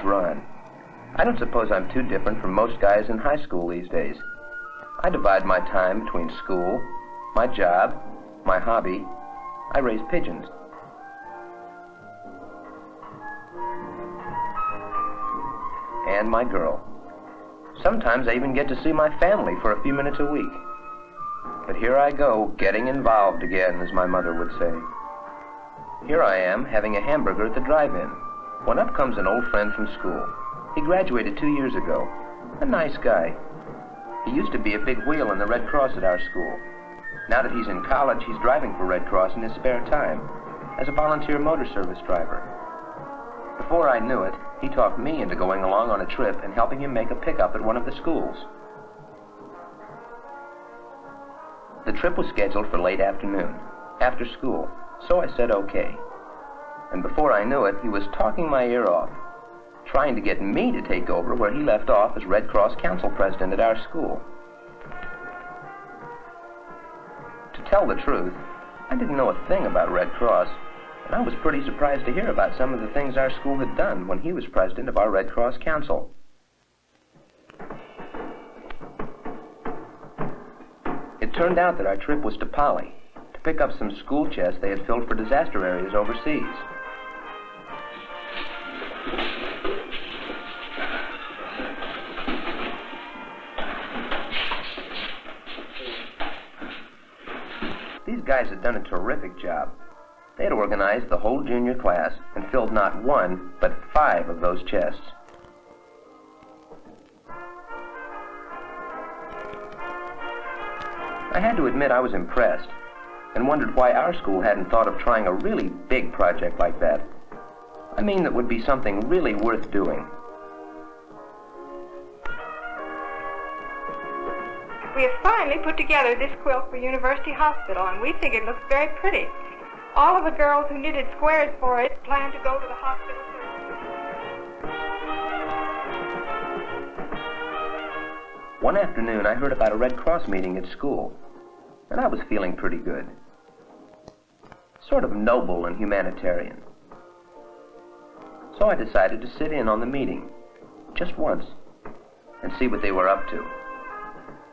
name's Ron. I don't suppose I'm too different from most guys in high school these days. I divide my time between school, my job, my hobby. I raise pigeons. And my girl. Sometimes I even get to see my family for a few minutes a week. But here I go, getting involved again, as my mother would say. Here I am, having a hamburger at the drive-in, when up comes an old friend from school. He graduated 2 years ago. A nice guy. He used to be a big wheel in the Red Cross at our school. Now that he's in college, he's driving for Red Cross in his spare time, as a volunteer motor service driver. Before I knew it, he talked me into going along on a trip and helping him make a pickup at one of the schools. The trip was scheduled for late afternoon, after school, so I said okay. And before I knew it, he was talking my ear off, trying to get me to take over where he left off as Red Cross Council President at our school. To tell the truth, I didn't know a thing about Red Cross, and I was pretty surprised to hear about some of the things our school had done when he was president of our Red Cross Council. It turned out that our trip was to Polly, to pick up some school chests they had filled for disaster areas overseas. These guys had done a terrific job. They had organized the whole junior class and filled not one, but 5 of those chests. I had to admit I was impressed and wondered why our school hadn't thought of trying a really big project like that. I mean, that would be something really worth doing. We have finally put together this quilt for University Hospital, and we think it looks very pretty. All of the girls who knitted squares for it plan to go to the hospital soon. One afternoon, I heard about a Red Cross meeting at school, and I was feeling pretty good. Sort of noble and humanitarian. So I decided to sit in on the meeting, just once, and see what they were up to.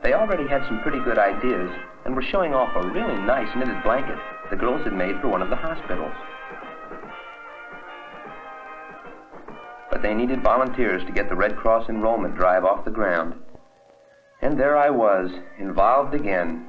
They already had some pretty good ideas and were showing off a really nice knitted blanket the girls had made for one of the hospitals. But they needed volunteers to get the Red Cross enrollment drive off the ground. And there I was, involved again.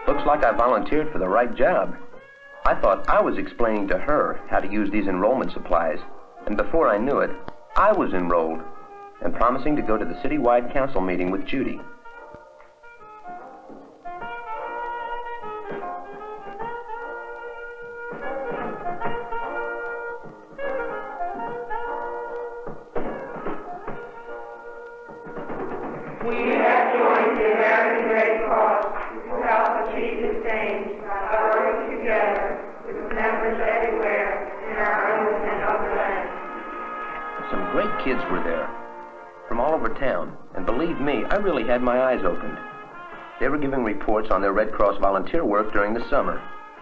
Looks like I volunteered for the right job. I thought I was explaining to her how to use these enrollment supplies, and before I knew it, I was enrolled and promising to go to the citywide council meeting with Judy. We have joined the American Red Cross to help achieve this aim by working together with members everywhere in our own and other lands. Some great kids were there, from all over town, and believe me, I really had my eyes opened. They were giving reports on their Red Cross volunteer work during the summer.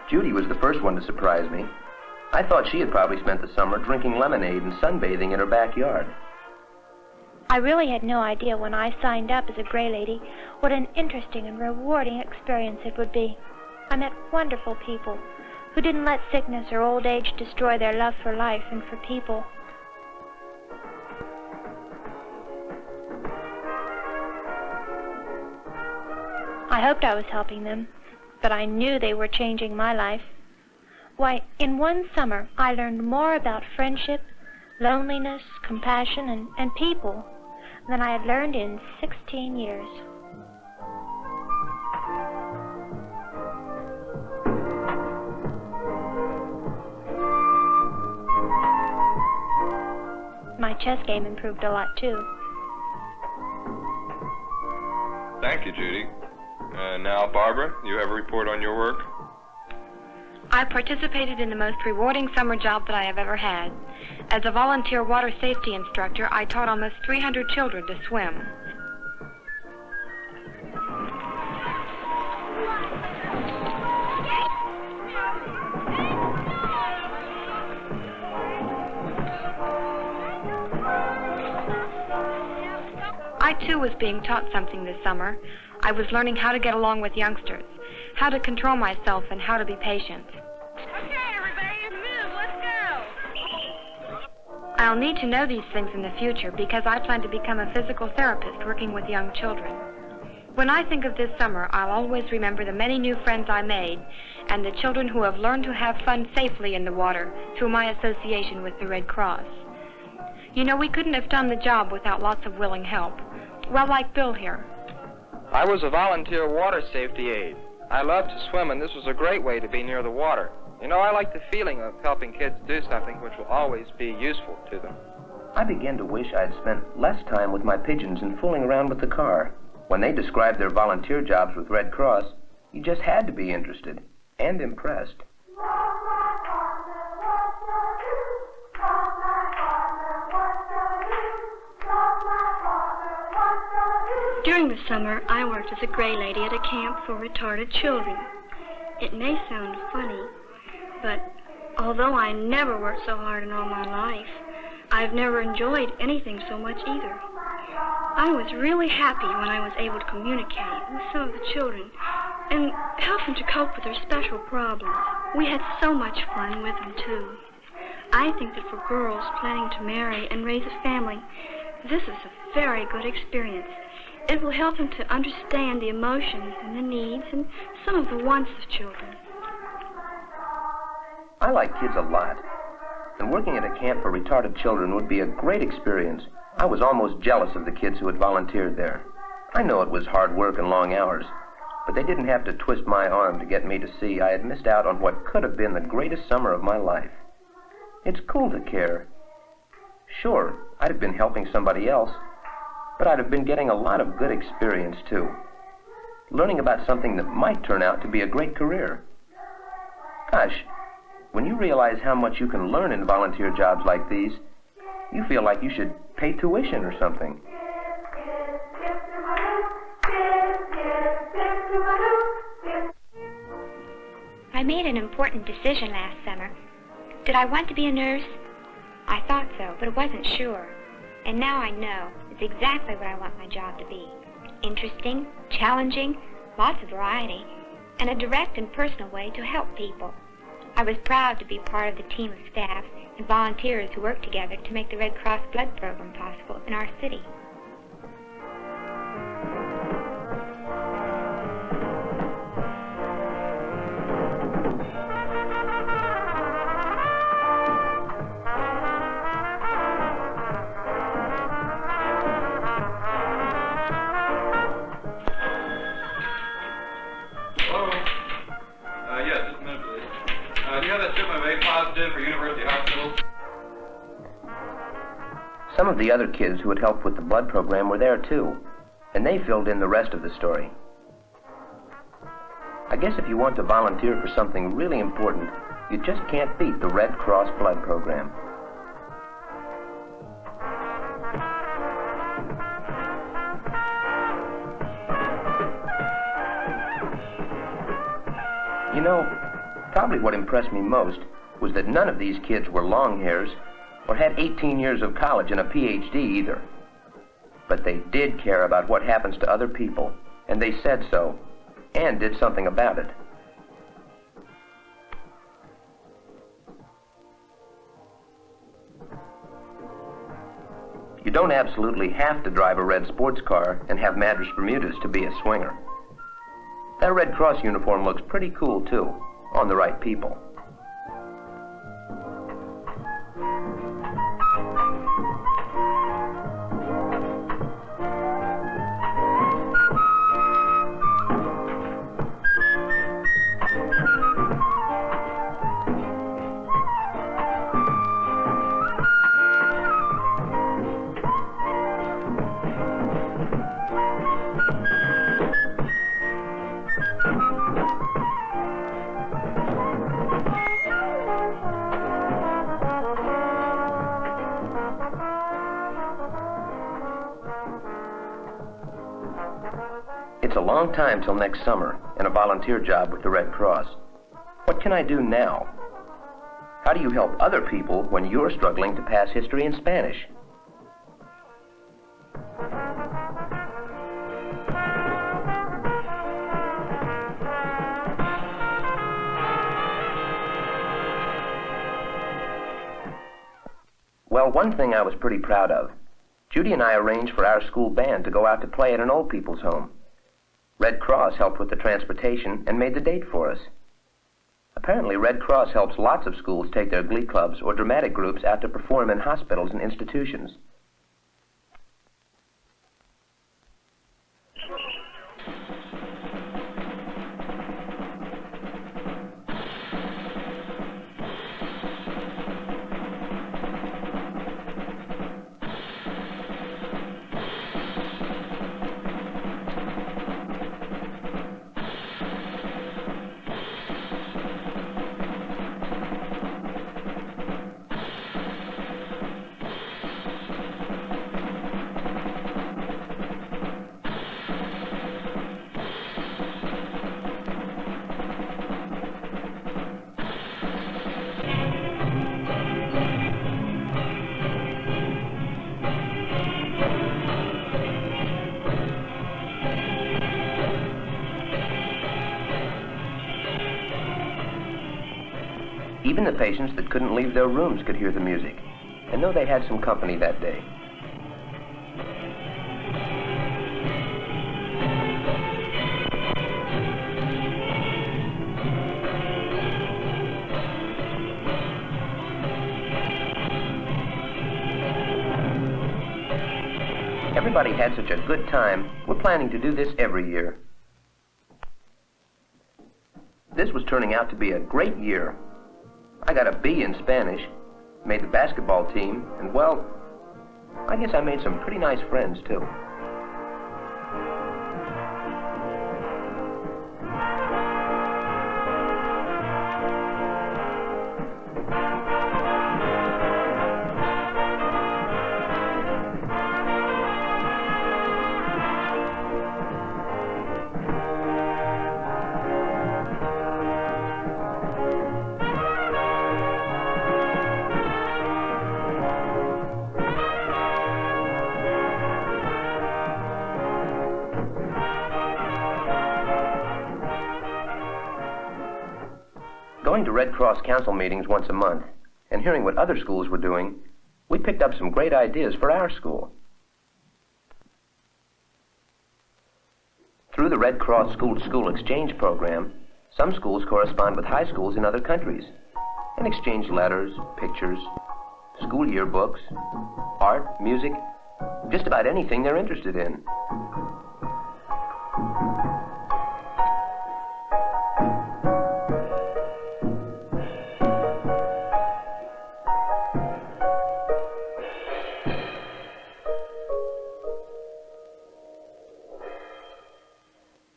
Judy was the first one to surprise me. I thought she had probably spent the summer drinking lemonade and sunbathing in her backyard. I really had no idea when I signed up as a Gray Lady what an interesting and rewarding experience it would be. I met wonderful people who didn't let sickness or old age destroy their love for life and for people. I hoped I was helping them, but I knew they were changing my life. Why, in one summer, I learned more about friendship, loneliness, compassion, and people than I had learned in 16 years. My chess game improved a lot, too. Thank you, Judy. Now, Barbara, you have a report on your work? I participated in the most rewarding summer job that I have ever had. As a volunteer water safety instructor, I taught almost 300 children to swim. I too was being taught something this summer. I was learning how to get along with youngsters, how to control myself, and how to be patient. Okay, everybody, move. Let's go. I'll need to know these things in the future because I plan to become a physical therapist working with young children. When I think of this summer, I'll always remember the many new friends I made and the children who have learned to have fun safely in the water through my association with the Red Cross. You know, we couldn't have done the job without lots of willing help. Well, like Bill here. I was a volunteer water safety aide. I love to swim, and this was a great way to be near the water. You know, I like the feeling of helping kids do something which will always be useful to them. I began to wish I'd spent less time with my pigeons and fooling around with the car. When they described their volunteer jobs with Red Cross, you just had to be interested and impressed. During the summer, I worked as a gray lady at a camp for retarded children. It may sound funny, but although I never worked so hard in all my life, I've never enjoyed anything so much either. I was really happy when I was able to communicate with some of the children and help them to cope with their special problems. We had so much fun with them, too. I think that for girls planning to marry and raise a family, this is a very good experience. It will help them to understand the emotions and the needs and some of the wants of children. I like kids a lot, and working at a camp for retarded children would be a great experience. I was almost jealous of the kids who had volunteered there. I know it was hard work and long hours, but they didn't have to twist my arm to get me to see I had missed out on what could have been the greatest summer of my life. It's cool to care. Sure, I'd have been helping somebody else, but I'd have been getting a lot of good experience, too. Learning about something that might turn out to be a great career. Gosh, when you realize how much you can learn in volunteer jobs like these, you feel like you should pay tuition or something. I made an important decision last summer. Did I want to be a nurse? I thought so, but wasn't sure. And now I know it's exactly what I want my job to be. Interesting, challenging, lots of variety, and a direct and personal way to help people. I was proud to be part of the team of staff and volunteers who worked together to make the Red Cross blood program possible in our city. Some of the other kids who had helped with the blood program were there too, and they filled in the rest of the story. I guess if you want to volunteer for something really important, you just can't beat the Red Cross blood program. You know, probably what impressed me most was that none of these kids were long hairs or had 18 years of college and a PhD either. But they did care about what happens to other people, and they said so, and did something about it. You don't absolutely have to drive a red sports car and have Madras Bermudas to be a swinger. That Red Cross uniform looks pretty cool, too, on the right people. It's a long time till next summer and a volunteer job with the Red Cross. What can I do now? How do you help other people when you're struggling to pass history in Spanish? Well, one thing I was pretty proud of. Judy and I arranged for our school band to go out to play at an old people's home. Red Cross helped with the transportation and made the date for us. Apparently, Red Cross helps lots of schools take their glee clubs or dramatic groups out to perform in hospitals and institutions. Even the patients that couldn't leave their rooms could hear the music and know they had some company that day. Everybody had such a good time. We're planning to do this every year. This was turning out to be a great year. I got a B in Spanish, made the basketball team, and well, I guess I made some pretty nice friends too. Going to Red Cross Council meetings once a month and hearing what other schools were doing, we picked up some great ideas for our school. Through the Red Cross School-to-School Exchange program, some schools correspond with high schools in other countries and exchange letters, pictures, school yearbooks, art, music, just about anything they're interested in.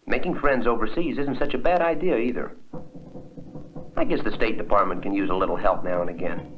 Making friends overseas isn't such a bad idea either. I guess the State Department can use a little help now and again.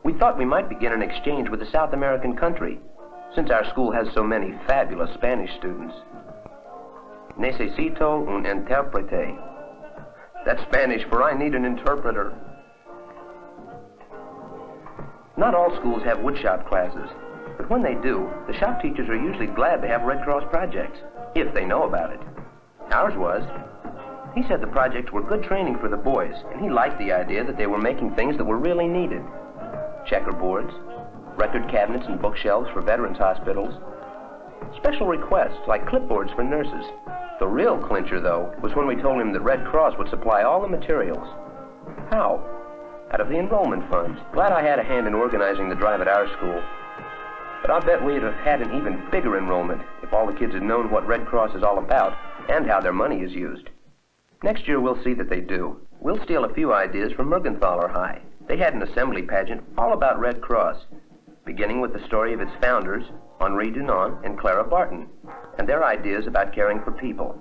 We thought we might begin an exchange with a South American country, since our school has so many fabulous Spanish students. Necesito un intérprete. That's Spanish for I need an interpreter. Not all schools have woodshop classes, but when they do, the shop teachers are usually glad to have Red Cross projects, if they know about it. Ours was. He said the projects were good training for the boys, and he liked the idea that they were making things that were really needed. Checkerboards, record cabinets and bookshelves for veterans hospitals, special requests like clipboards for nurses. The real clincher, though, was when we told him that Red Cross would supply all the materials. How? Out of the enrollment funds. Glad I had a hand in organizing the drive at our school. But I'll bet we'd have had an even bigger enrollment if all the kids had known what Red Cross is all about and how their money is used. Next year, we'll see that they do. We'll steal a few ideas from Mergenthaler High. They had an assembly pageant all about Red Cross, beginning with the story of its founders, Henri Dunant and Clara Barton, and their ideas about caring for people.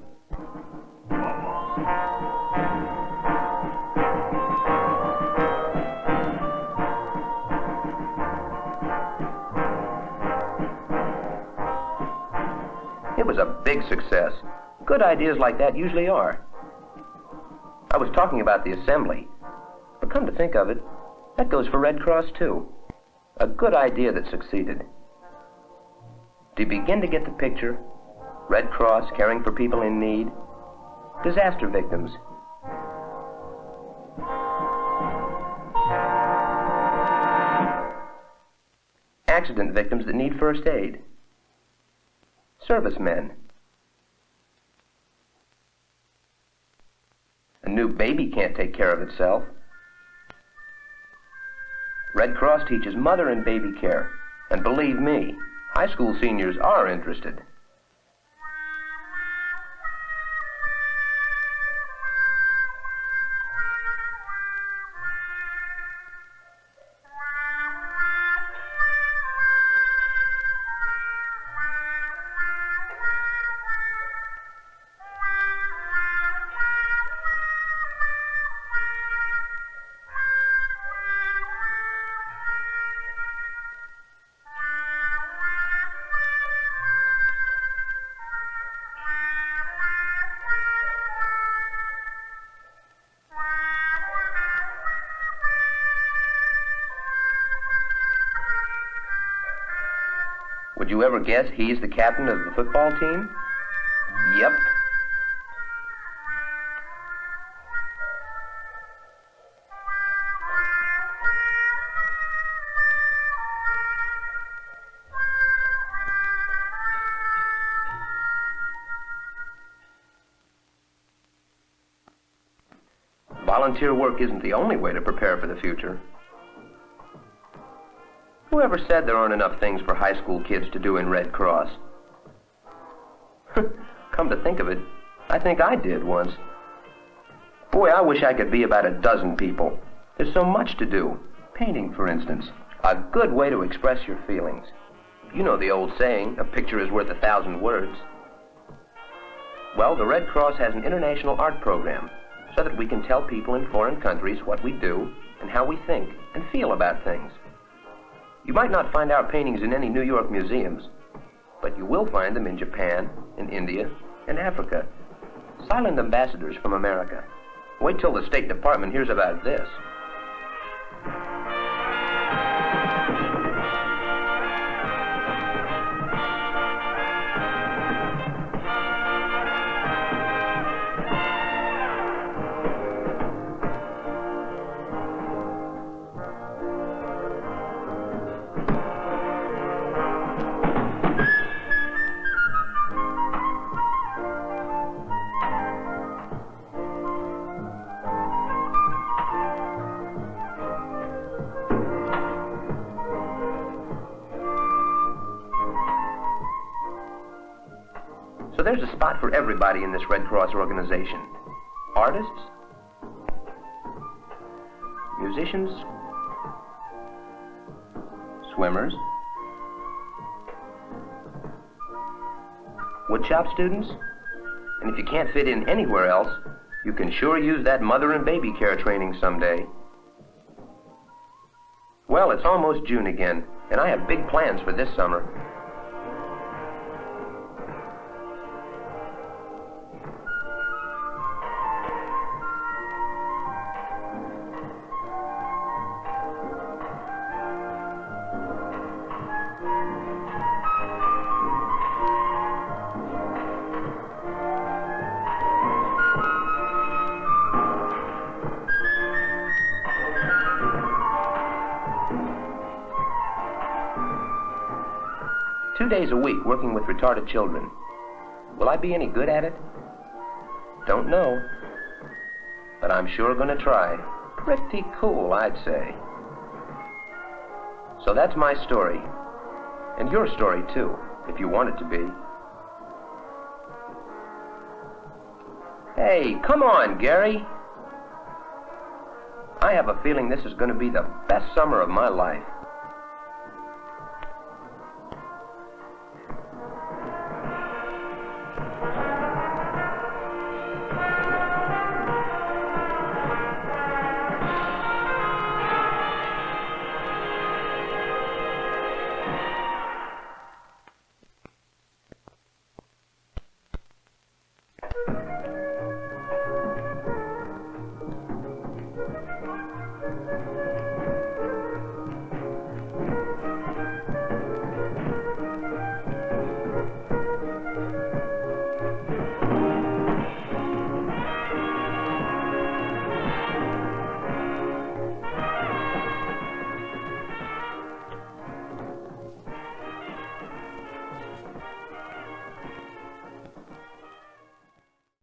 It was a big success. Good ideas like that usually are. I was talking about the assembly, but come to think of it, that goes for Red Cross too. A good idea that succeeded. Do you begin to get the picture? Red Cross caring for people in need, disaster victims. Accident victims that need first aid. Servicemen. A new baby can't take care of itself. Red Cross teaches mother and baby care, and believe me, high school seniors are interested. Would you ever guess he's the captain of the football team? Yep. Volunteer work isn't the only way to prepare for the future. Whoever said there aren't enough things for high school kids to do in Red Cross? Come to think of it, I think I did once. Boy, I wish I could be about a dozen people. There's so much to do. Painting, for instance. A good way to express your feelings. You know the old saying, a picture is worth 1,000 words. Well, the Red Cross has an international art program so that we can tell people in foreign countries what we do and how we think and feel about things. You might not find our paintings in any New York museums, but you will find them in Japan, in India, and Africa. Silent ambassadors from America. Wait till the State Department hears about this. So there's a spot for everybody in this Red Cross organization. Artists, musicians, swimmers, woodshop students, and if you can't fit in anywhere else, you can sure use that mother and baby care training someday. Well, it's almost June again, and I have big plans for this summer. Two days a week working with retarded children. Will I be any good at it? Don't know. But I'm sure gonna try. Pretty cool, I'd say. So that's my story. And your story, too, if you want it to be. Hey, come on, Gary. I have a feeling this is going to be the best summer of my life.